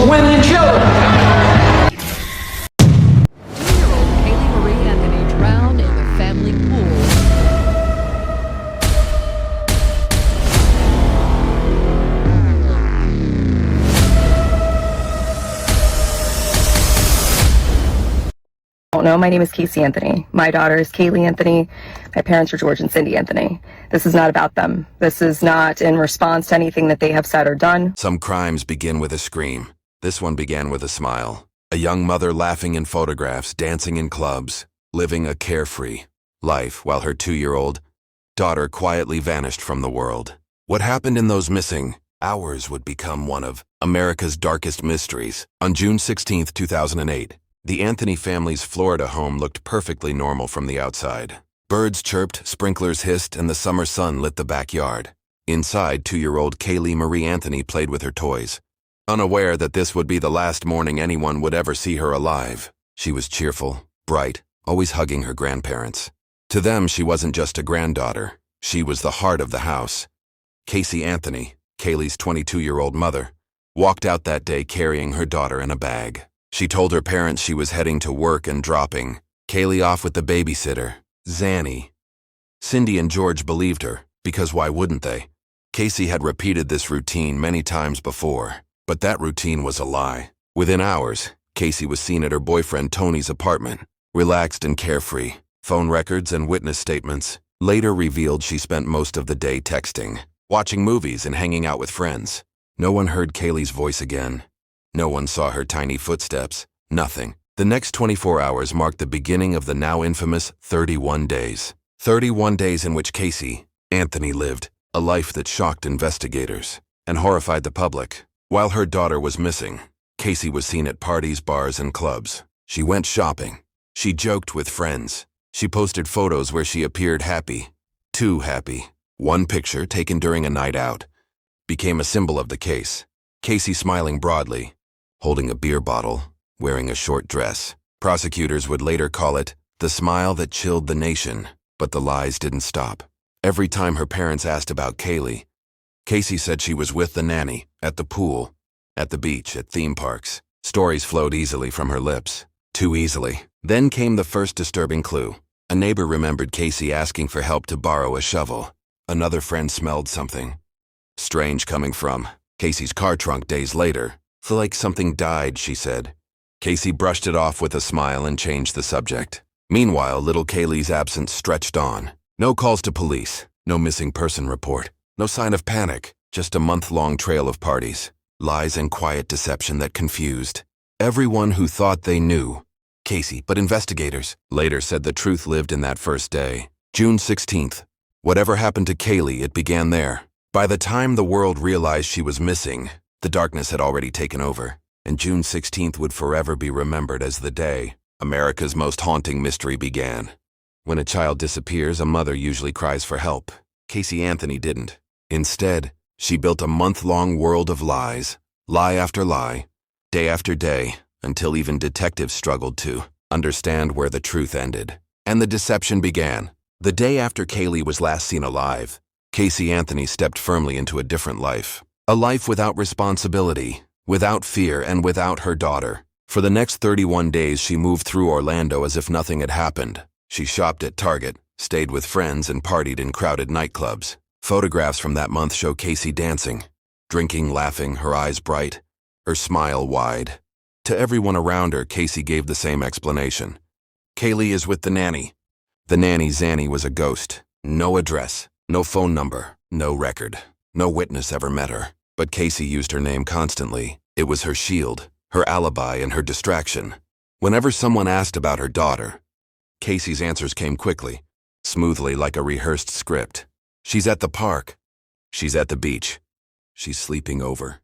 women, and children. 2-year-old Caylee Anthony drowned in the family pool. Don't know. My name is Caylee Anthony. My daughter is Caylee Anthony. My parents are George and Cindy Anthony. This is not about them. This is not in response to anything that they have said or done. Some crimes begin with a scream. This one began with a smile. A young mother laughing in photographs, dancing in clubs, living a carefree life while her 2-year-old daughter quietly vanished from the world. What happened in those missing hours would become one of America's darkest mysteries. On June 16, 2008, the Anthony family's Florida home looked perfectly normal from the outside. Birds chirped, sprinklers hissed, and the summer sun lit the backyard. Inside, 2-year-old Caylee Anthony played with her toys. Unaware that this would be the last morning anyone would ever see her alive, she was cheerful, bright, always hugging her grandparents. To them, she wasn't just a granddaughter. She was the heart of the house. Caylee Anthony, Caylee's 22-year-old mother, walked out that day carrying her daughter in a bag. She told her parents she was heading to work and dropping Caylee off with the babysitter, Zanny. Cindy and George believed her, because why wouldn't they? Caylee had repeated this routine many times before, but that routine was a lie. Within hours, Caylee was seen at her boyfriend Tony's apartment, relaxed and carefree. Phone records and witness statements later revealed she spent most of the day texting, watching movies, and hanging out with friends. No one heard Caylee's voice again. No one saw her tiny footsteps. Nothing. The next 24 hours marked the beginning of the now infamous 31 days. 31 days in which Caylee Anthony lived a life that shocked investigators and horrified the public. While her daughter was missing, Caylee was seen at parties, bars, and clubs. She went shopping. She joked with friends. She posted photos where she appeared happy. Too happy. One picture, taken during a night out, became a symbol of the case. Caylee smiling broadly, holding a beer bottle, wearing a short dress. Prosecutors would later call it the smile that chilled the nation, but the lies didn't stop. Every time her parents asked about Caylee, Caylee said she was with the nanny, at the pool, at the beach, at theme parks. Stories flowed easily from her lips. Too easily. Then came the first disturbing clue. A neighbor remembered Caylee asking for help to borrow a shovel. Another friend smelled something strange coming from Caylee's car trunk days later. "Feel like something died," she said. Caylee brushed it off with a smile and changed the subject. Meanwhile, little Caylee's absence stretched on. No calls to police, no missing person report, no sign of panic, just a month-long trail of parties, lies and quiet deception that confused everyone who thought they knew Caylee, but investigators later said the truth lived in that first day. June 16th. Whatever happened to Caylee, it began there. By the time the world realized she was missing, the darkness had already taken over, and June 16th would forever be remembered as the day America's most haunting mystery began. When a child disappears, a mother usually cries for help. Caylee Anthony didn't. Instead, she built a month-long world of lies, lie after lie, day after day, until even detectives struggled to understand where the truth ended. And the deception began. The day after Caylee was last seen alive, Caylee Anthony stepped firmly into a different life. A life without responsibility, without fear, and without her daughter. For the next 31 days, she moved through Orlando as if nothing had happened. She shopped at Target, stayed with friends, and partied in crowded nightclubs. Photographs from that month show Caylee dancing, drinking, laughing, her eyes bright, her smile wide. To everyone around her, Caylee gave the same explanation. "Caylee is with the nanny." The nanny, Zanny, was a ghost. No address, no phone number, no record. No witness ever met her. But Caylee used her name constantly. It was her shield, her alibi, and her distraction. Whenever someone asked about her daughter, Caylee's answers came quickly, smoothly, like a rehearsed script. "She's at the park. She's at the beach. She's sleeping over.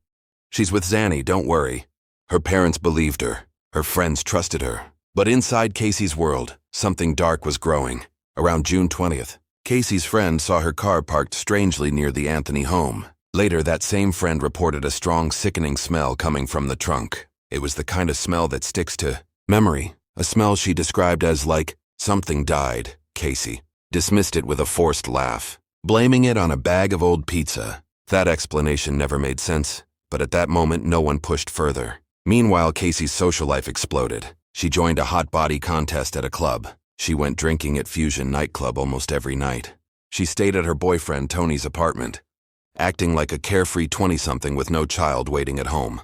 She's with Zanny, don't worry." Her parents believed her. Her friends trusted her. But inside Caylee's world, something dark was growing. Around June 20th, Caylee's friend saw her car parked strangely near the Anthony home. Later, that same friend reported a strong, sickening smell coming from the trunk. It was the kind of smell that sticks to memory, a smell she described as like something died. Caylee dismissed it with a forced laugh, blaming it on a bag of old pizza. That explanation never made sense, but at that moment no one pushed further. Meanwhile, Casey's social life exploded. She joined a hot body contest at a club. She went drinking at Fusion nightclub almost every night. She stayed at her boyfriend Tony's apartment, acting like a carefree 20-something with no child waiting at home.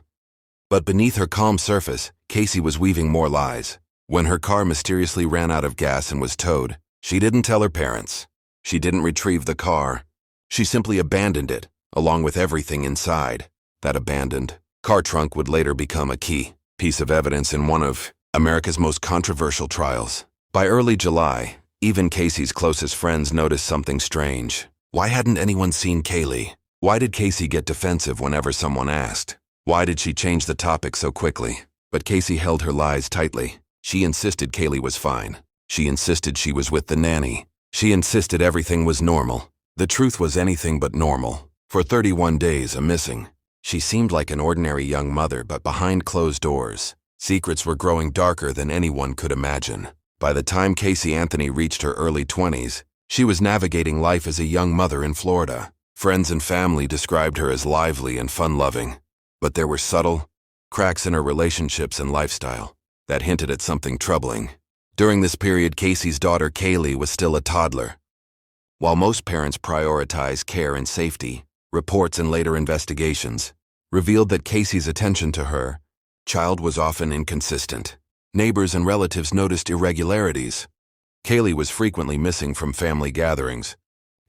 But beneath her calm surface, Casey was weaving more lies. When her car mysteriously ran out of gas and was towed, she didn't tell her parents. She didn't retrieve the car. She simply abandoned it, along with everything inside. That abandoned car trunk would later become a key piece of evidence in one of America's most controversial trials. By early July, even Casey's closest friends noticed something strange. Why hadn't anyone seen Caylee? Why did Casey get defensive whenever someone asked? Why did she change the topic so quickly? But Casey held her lies tightly. She insisted Caylee was fine. She insisted she was with the nanny. She insisted everything was normal. The truth was anything but normal. For 31 days, missing. She seemed like an ordinary young mother, but behind closed doors, secrets were growing darker than anyone could imagine. By the time Caylee Anthony reached her early 20s, she was navigating life as a young mother in Florida. Friends and family described her as lively and fun-loving. But there were subtle cracks in her relationships and lifestyle that hinted at something troubling. During this period, Casey's daughter Caylee was still a toddler. While most parents prioritize care and safety, reports and later investigations revealed that Casey's attention to her child was often inconsistent. Neighbors and relatives noticed irregularities. Caylee was frequently missing from family gatherings,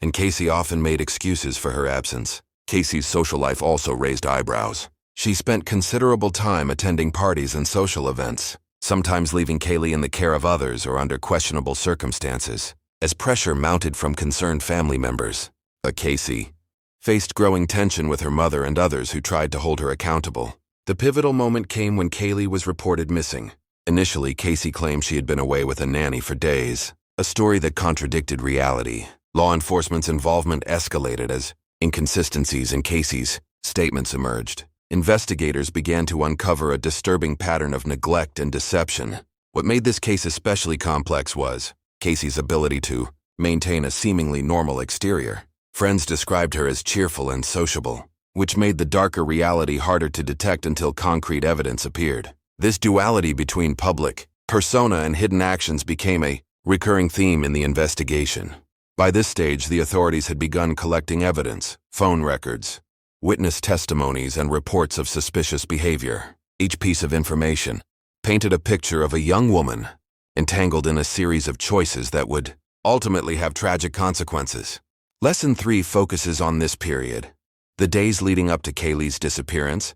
and Casey often made excuses for her absence. Casey's social life also raised eyebrows. She spent considerable time attending parties and social events, sometimes leaving Caylee in the care of others or under questionable circumstances, as pressure mounted from concerned family members. But Casey faced growing tension with her mother and others who tried to hold her accountable. The pivotal moment came when Caylee was reported missing. Initially, Casey claimed she had been away with a nanny for days, a story that contradicted reality. Law enforcement's involvement escalated as inconsistencies in Casey's statements emerged. Investigators began to uncover a disturbing pattern of neglect and deception. What made this case especially complex was Casey's ability to maintain a seemingly normal exterior. Friends described her as cheerful and sociable, which made the darker reality harder to detect until concrete evidence appeared. This duality between public persona and hidden actions became a recurring theme in the investigation. By this stage, the authorities had begun collecting evidence, phone records, witness testimonies, and reports of suspicious behavior. Each piece of information painted a picture of a young woman entangled in a series of choices that would ultimately have tragic consequences. Lesson 3 focuses on this period: the days leading up to Caylee's disappearance,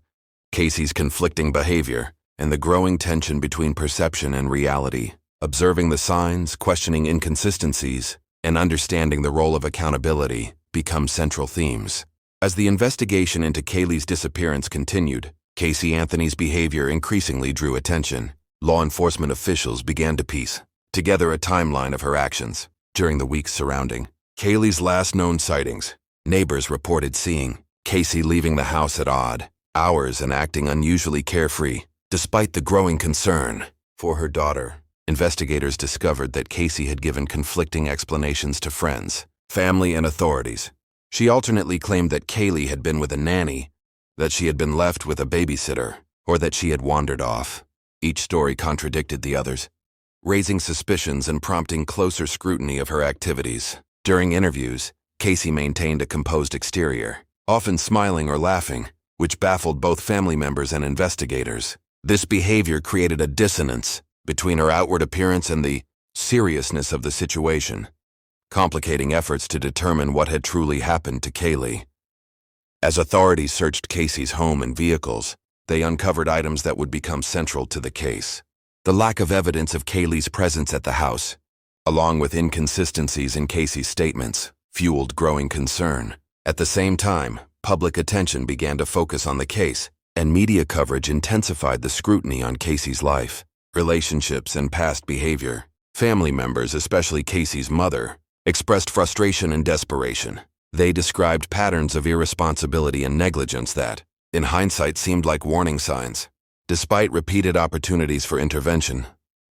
Casey's conflicting behavior, and the growing tension between perception and reality. Observing the signs, questioning inconsistencies, and understanding the role of accountability become central themes. As the investigation into Caylee's disappearance continued, Caylee Anthony's behavior increasingly drew attention. Law enforcement officials began to piece together a timeline of her actions. During the weeks surrounding Caylee's last known sightings, neighbors reported seeing Caylee leaving the house at odd hours and acting unusually carefree. Despite the growing concern for her daughter, investigators discovered that Caylee had given conflicting explanations to friends, family, and authorities. She alternately claimed that Caylee had been with a nanny, that she had been left with a babysitter, or that she had wandered off. Each story contradicted the others, raising suspicions and prompting closer scrutiny of her activities. During interviews, Caylee maintained a composed exterior, often smiling or laughing, which baffled both family members and investigators. This behavior created a dissonance between her outward appearance and the seriousness of the situation, complicating efforts to determine what had truly happened to Caylee. As authorities searched Caylee's home and vehicles, they uncovered items that would become central to the case. The lack of evidence of Caylee's presence at the house, along with inconsistencies in Caylee's statements, fueled growing concern. At the same time, public attention began to focus on the case, and media coverage intensified the scrutiny on Caylee's life, relationships, and past behavior. Family members, especially Caylee's mother, expressed frustration and desperation. They described patterns of irresponsibility and negligence that, in hindsight, seemed like warning signs. Despite repeated opportunities for intervention,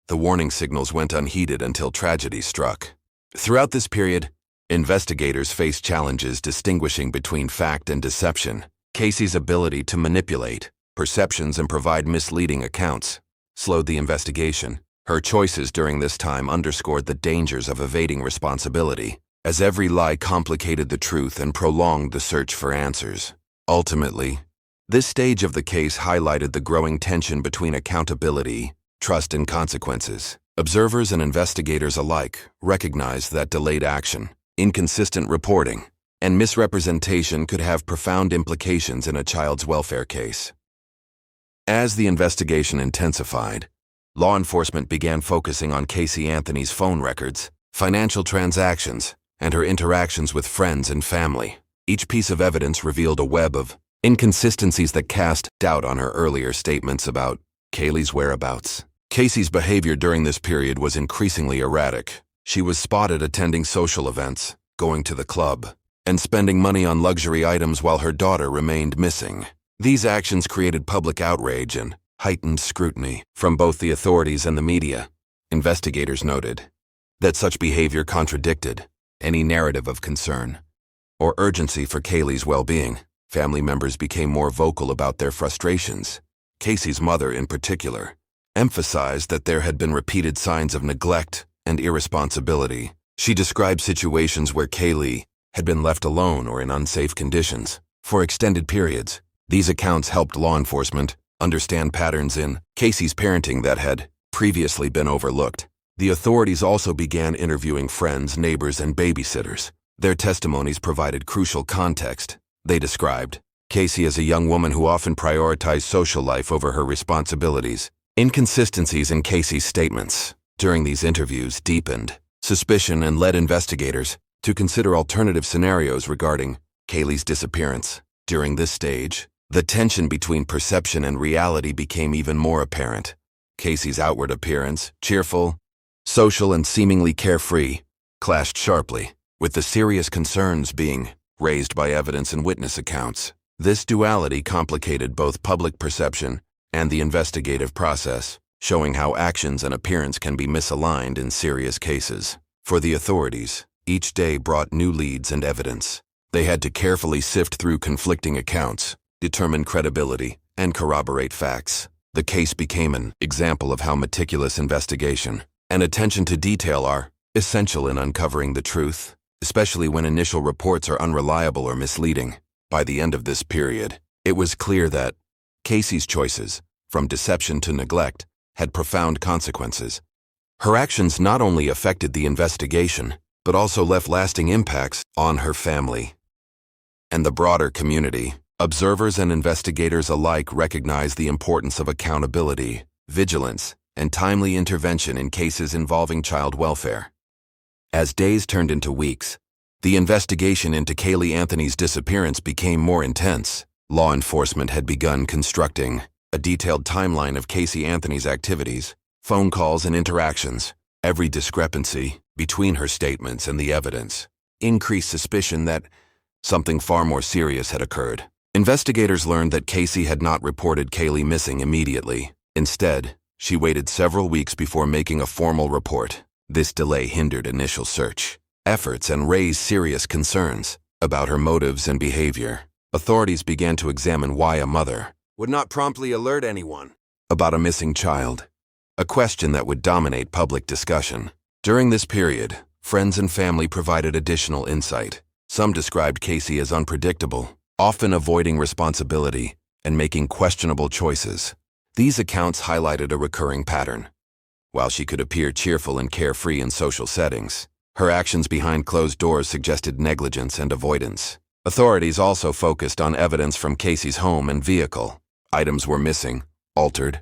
the warning signals went unheeded until tragedy struck. Throughout this period, investigators faced challenges distinguishing between fact and deception. Caylee's ability to manipulate perceptions and provide misleading accounts, slowed the investigation. Her choices during this time underscored the dangers of evading responsibility, as every lie complicated the truth and prolonged the search for answers. Ultimately, this stage of the case highlighted the growing tension between accountability, trust, and consequences. Observers and investigators alike recognized that delayed action, inconsistent reporting, and misrepresentation could have profound implications in a child's welfare case. As the investigation intensified, law enforcement began focusing on Caylee Anthony's phone records, financial transactions, and her interactions with friends and family. Each piece of evidence revealed a web of inconsistencies that cast doubt on her earlier statements about Caylee's whereabouts. Casey's behavior during this period was increasingly erratic. She was spotted attending social events, going to the club, and spending money on luxury items while her daughter remained missing. These actions created public outrage and heightened scrutiny from both the authorities and the media. Investigators noted that such behavior contradicted any narrative of concern or urgency for Caylee's well-being. Family members became more vocal about their frustrations. Casey's mother, in particular, emphasized that there had been repeated signs of neglect and irresponsibility. She described situations where Caylee had been left alone or in unsafe conditions for extended periods. These accounts helped law enforcement understand patterns in Casey's parenting that had previously been overlooked. The authorities also began interviewing friends, neighbors, and babysitters. Their testimonies provided crucial context. They described Caylee as a young woman who often prioritized social life over her responsibilities. Inconsistencies in Caylee's statements during these interviews deepened suspicion and led investigators to consider alternative scenarios regarding Caylee's disappearance. During this stage, the tension between perception and reality became even more apparent. Caylee's outward appearance, cheerful, social, and seemingly carefree, clashed sharply with the serious concerns being raised by evidence and witness accounts. This duality complicated both public perception and the investigative process, showing how actions and appearance can be misaligned in serious cases. For the authorities, each day brought new leads and evidence. They had to carefully sift through conflicting accounts, determine credibility, and corroborate facts. The case became an example of how meticulous investigation and attention to detail are essential in uncovering the truth, especially when initial reports are unreliable or misleading. By the end of this period, it was clear that Caylee's choices, from deception to neglect, had profound consequences. Her actions not only affected the investigation, but also left lasting impacts on her family and the broader community. Observers and investigators alike recognized the importance of accountability, vigilance, and timely intervention in cases involving child welfare. As days turned into weeks, the investigation into Caylee Anthony's disappearance became more intense. Law enforcement had begun constructing a detailed timeline of Caylee Anthony's activities, phone calls, and interactions. Every discrepancy between her statements and the evidence increased suspicion that something far more serious had occurred. Investigators learned that Caylee had not reported Caylee missing immediately. Instead, she waited several weeks before making a formal report. This delay hindered initial search efforts and raised serious concerns about her motives and behavior. Authorities began to examine why a mother would not promptly alert anyone about a missing child, a question that would dominate public discussion. During this period, friends and family provided additional insight. Some described Caylee as unpredictable, often avoiding responsibility and making questionable choices. These accounts highlighted a recurring pattern. While she could appear cheerful and carefree in social settings, her actions behind closed doors suggested negligence and avoidance. Authorities also focused on evidence from Caylee's home and vehicle. Items were missing, altered,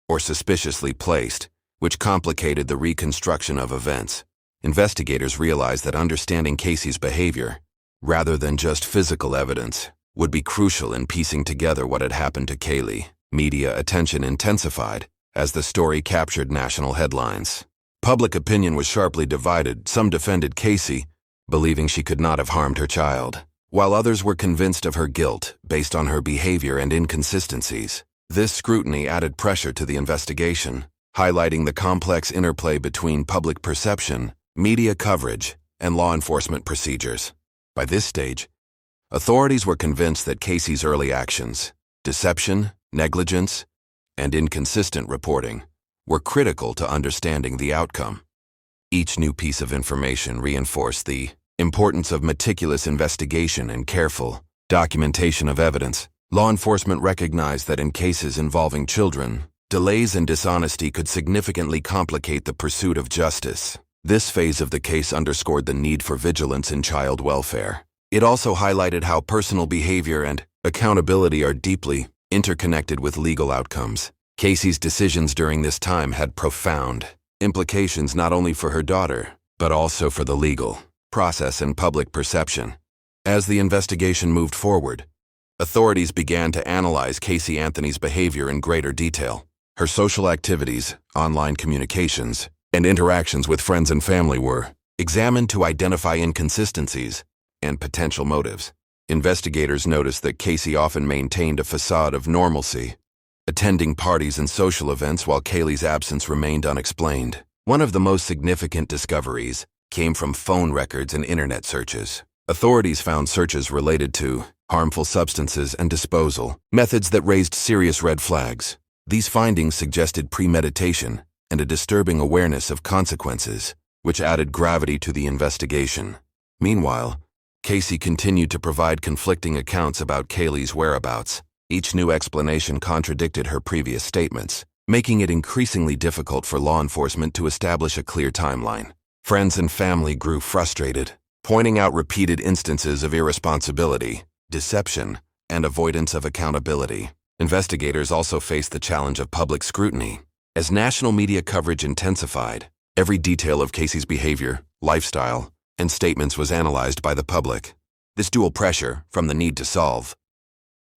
or suspiciously placed, which complicated the reconstruction of events. Investigators realized that understanding Caylee's behavior, rather than just physical evidence, would be crucial in piecing together what had happened to Caylee. Media attention intensified as the story captured national headlines. Public opinion was sharply divided. Some defended Caylee, believing she could not have harmed her child, while others were convinced of her guilt based on her behavior and inconsistencies. This scrutiny added pressure to the investigation, highlighting the complex interplay between public perception, media coverage, and law enforcement procedures. By this stage, authorities were convinced that Caylee's early actions, deception, negligence, and inconsistent reporting were critical to understanding the outcome. Each new piece of information reinforced the importance of meticulous investigation and careful documentation of evidence. Law enforcement recognized that in cases involving children, delays and dishonesty could significantly complicate the pursuit of justice. This phase of the case underscored the need for vigilance in child welfare. It also highlighted how personal behavior and accountability are deeply interconnected with legal outcomes. Casey's decisions during this time had profound implications not only for her daughter, but also for the legal process and public perception. As the investigation moved forward, authorities began to analyze Caylee Anthony's behavior in greater detail. Her social activities, online communications, and interactions with friends and family were examined to identify inconsistencies and potential motives. Investigators noticed that Caylee often maintained a facade of normalcy, attending parties and social events while Caylee's absence remained unexplained. One of the most significant discoveries came from phone records and internet searches. Authorities found searches related to harmful substances and disposal, methods that raised serious red flags. These findings suggested premeditation and a disturbing awareness of consequences, which added gravity to the investigation. Meanwhile, Caylee continued to provide conflicting accounts about Caylee's whereabouts. Each new explanation contradicted her previous statements, making it increasingly difficult for law enforcement to establish a clear timeline. Friends and family grew frustrated, pointing out repeated instances of irresponsibility, deception, and avoidance of accountability. Investigators also faced the challenge of public scrutiny. As national media coverage intensified, every detail of Caylee's behavior, lifestyle, and statements was analyzed by the public. This dual pressure, from the need to solve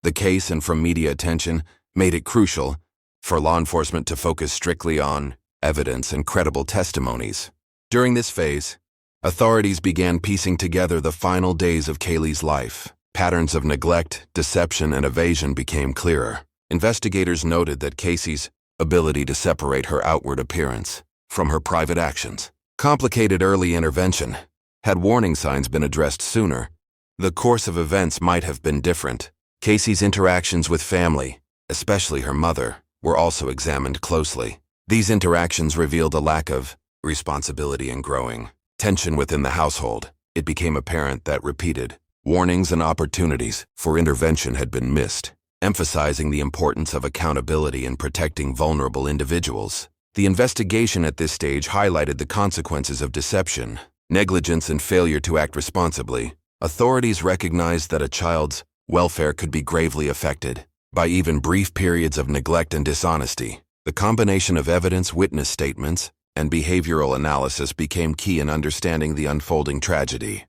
the case and from media attention, made it crucial for law enforcement to focus strictly on evidence and credible testimonies. During this phase, authorities began piecing together the final days of Caylee's life. Patterns of neglect, deception, and evasion became clearer. Investigators noted that Caylee's ability to separate her outward appearance from her private actions complicated early intervention. Had warning signs been addressed sooner, the course of events might have been different. Caylee's interactions with family, especially her mother, were also examined closely. These interactions revealed a lack of responsibility and growing tension within the household. It became apparent that repeated warnings and opportunities for intervention had been missed, emphasizing the importance of accountability in protecting vulnerable individuals. The investigation at this stage highlighted the consequences of deception, negligence, and failure to act responsibly. Authorities recognized that a child's welfare could be gravely affected by even brief periods of neglect and dishonesty. The combination of evidence, witness statements, and behavioral analysis became key in understanding the unfolding tragedy.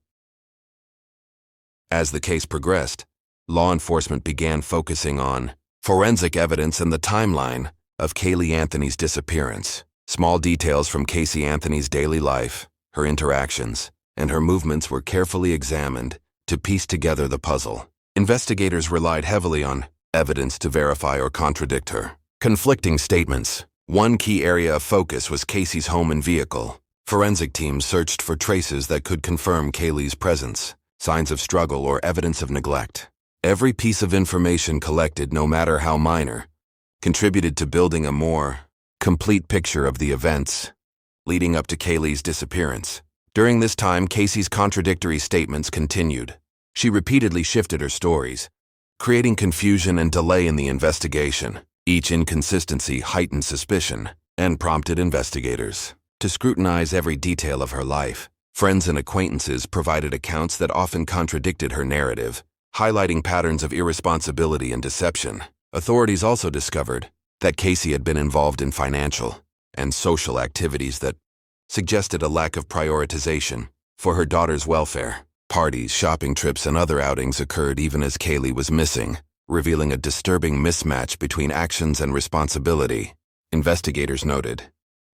As the case progressed, law enforcement began focusing on forensic evidence and the timeline of Caylee Anthony's disappearance. Small details from Caylee Anthony's daily life, her interactions, and her movements were carefully examined to piece together the puzzle. Investigators relied heavily on evidence to verify or contradict her conflicting statements. One key area of focus was Caylee's home and vehicle. Forensic teams searched for traces that could confirm Caylee's presence, signs of struggle, or evidence of neglect. Every piece of information collected, no matter how minor, contributed to building a more complete picture of the events leading up to Caylee's disappearance. During this time, Caylee's contradictory statements continued. She repeatedly shifted her stories, creating confusion and delay in the investigation. Each inconsistency heightened suspicion and prompted investigators to scrutinize every detail of her life. Friends and acquaintances provided accounts that often contradicted her narrative, highlighting patterns of irresponsibility and deception. Authorities also discovered that Caylee had been involved in financial and social activities that suggested a lack of prioritization for her daughter's welfare. Parties, shopping trips, and other outings occurred even as Caylee was missing, revealing a disturbing mismatch between actions and responsibility. Investigators noted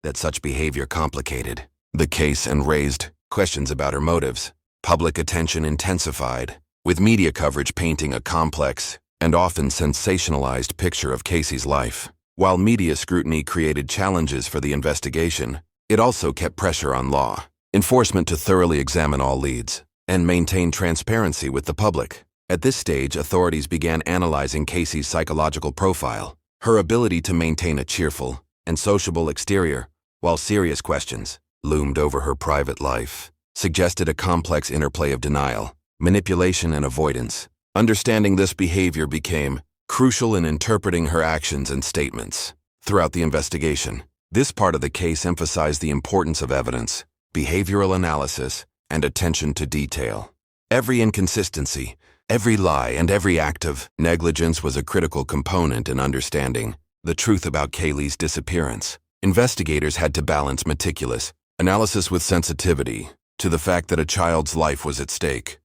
that such behavior complicated the case and raised questions about her motives. Public attention intensified, with media coverage painting a complex and often sensationalized picture of Caylee's life. While media scrutiny created challenges for the investigation, it also kept pressure on law enforcement to thoroughly examine all leads and maintain transparency with the public. At this stage, authorities began analyzing Casey's psychological profile, her ability to maintain a cheerful and sociable exterior, while serious questions loomed over her private life, suggested a complex interplay of denial, manipulation, and avoidance. Understanding this behavior became crucial in interpreting her actions and statements. Throughout the investigation, this part of the case emphasized the importance of evidence, behavioral analysis, and attention to detail. Every inconsistency, every lie, and every act of negligence was a critical component in understanding the truth about Caylee's disappearance. Investigators had to balance meticulous analysis with sensitivity to the fact that a child's life was at stake.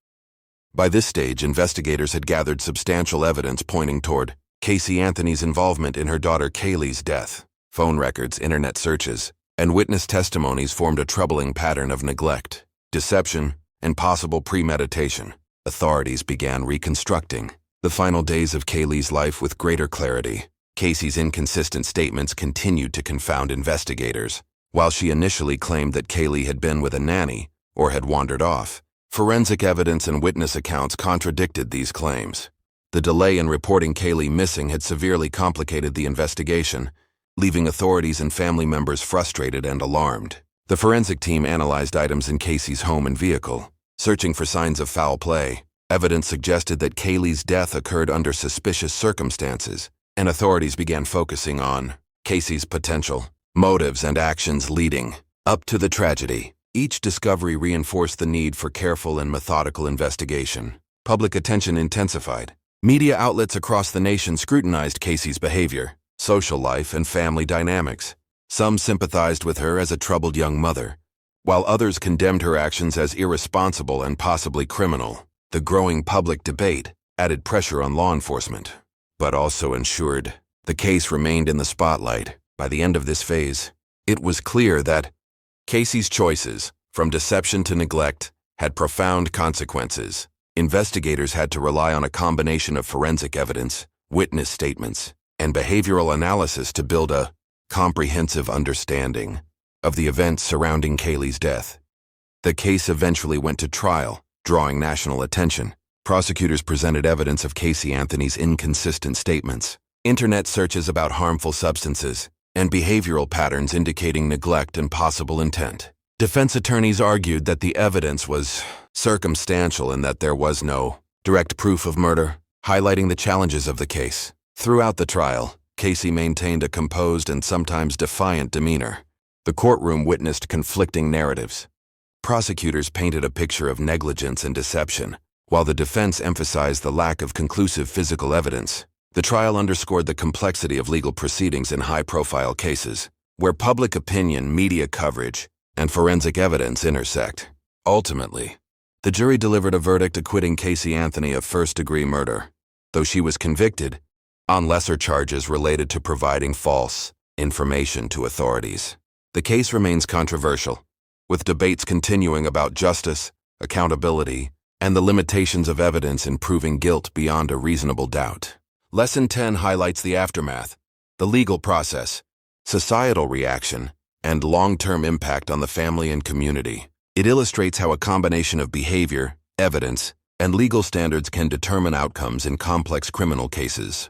By this stage, investigators had gathered substantial evidence pointing toward Caylee Anthony's involvement in her daughter Caylee's death. Phone records, internet searches, and witness testimonies formed a troubling pattern of neglect, deception, and possible premeditation. Authorities began reconstructing the final days of Caylee's life with greater clarity. Casey's inconsistent statements continued to confound investigators. While she initially claimed that Caylee had been with a nanny or had wandered off, forensic evidence and witness accounts contradicted these claims. The delay in reporting Caylee missing had severely complicated the investigation, leaving authorities and family members frustrated and alarmed. The forensic team analyzed items in Casey's home and vehicle, searching for signs of foul play. Evidence suggested that Caylee's death occurred under suspicious circumstances, and authorities began focusing on Casey's potential motives and actions leading up to the tragedy. Each discovery reinforced the need for careful and methodical investigation. Public attention intensified. Media outlets across the nation scrutinized Casey's behavior, social life, and family dynamics. Some sympathized with her as a troubled young mother, while others condemned her actions as irresponsible and possibly criminal. The growing public debate added pressure on law enforcement, but also ensured the case remained in the spotlight. By the end of this phase, it was clear that Casey's choices, from deception to neglect, had profound consequences. Investigators had to rely on a combination of forensic evidence, witness statements, and behavioral analysis to build a comprehensive understanding of the events surrounding Caylee's death. The case eventually went to trial, drawing national attention. Prosecutors presented evidence of Caylee Anthony's inconsistent statements, internet searches about harmful substances, and behavioral patterns indicating neglect and possible intent. Defense attorneys argued that the evidence was circumstantial and that there was no direct proof of murder, highlighting the challenges of the case. Throughout the trial, Caylee maintained a composed and sometimes defiant demeanor. The courtroom witnessed conflicting narratives. Prosecutors painted a picture of negligence and deception, while the defense emphasized the lack of conclusive physical evidence. The trial underscored the complexity of legal proceedings in high-profile cases, where public opinion, media coverage, and forensic evidence intersect. Ultimately, the jury delivered a verdict acquitting Caylee Anthony of first-degree murder, though she was convicted on lesser charges related to providing false information to authorities. The case remains controversial, with debates continuing about justice, accountability, and the limitations of evidence in proving guilt beyond a reasonable doubt. Lesson 10 highlights the aftermath, the legal process, societal reaction, and long-term impact on the family and community. It illustrates how a combination of behavior, evidence, and legal standards can determine outcomes in complex criminal cases.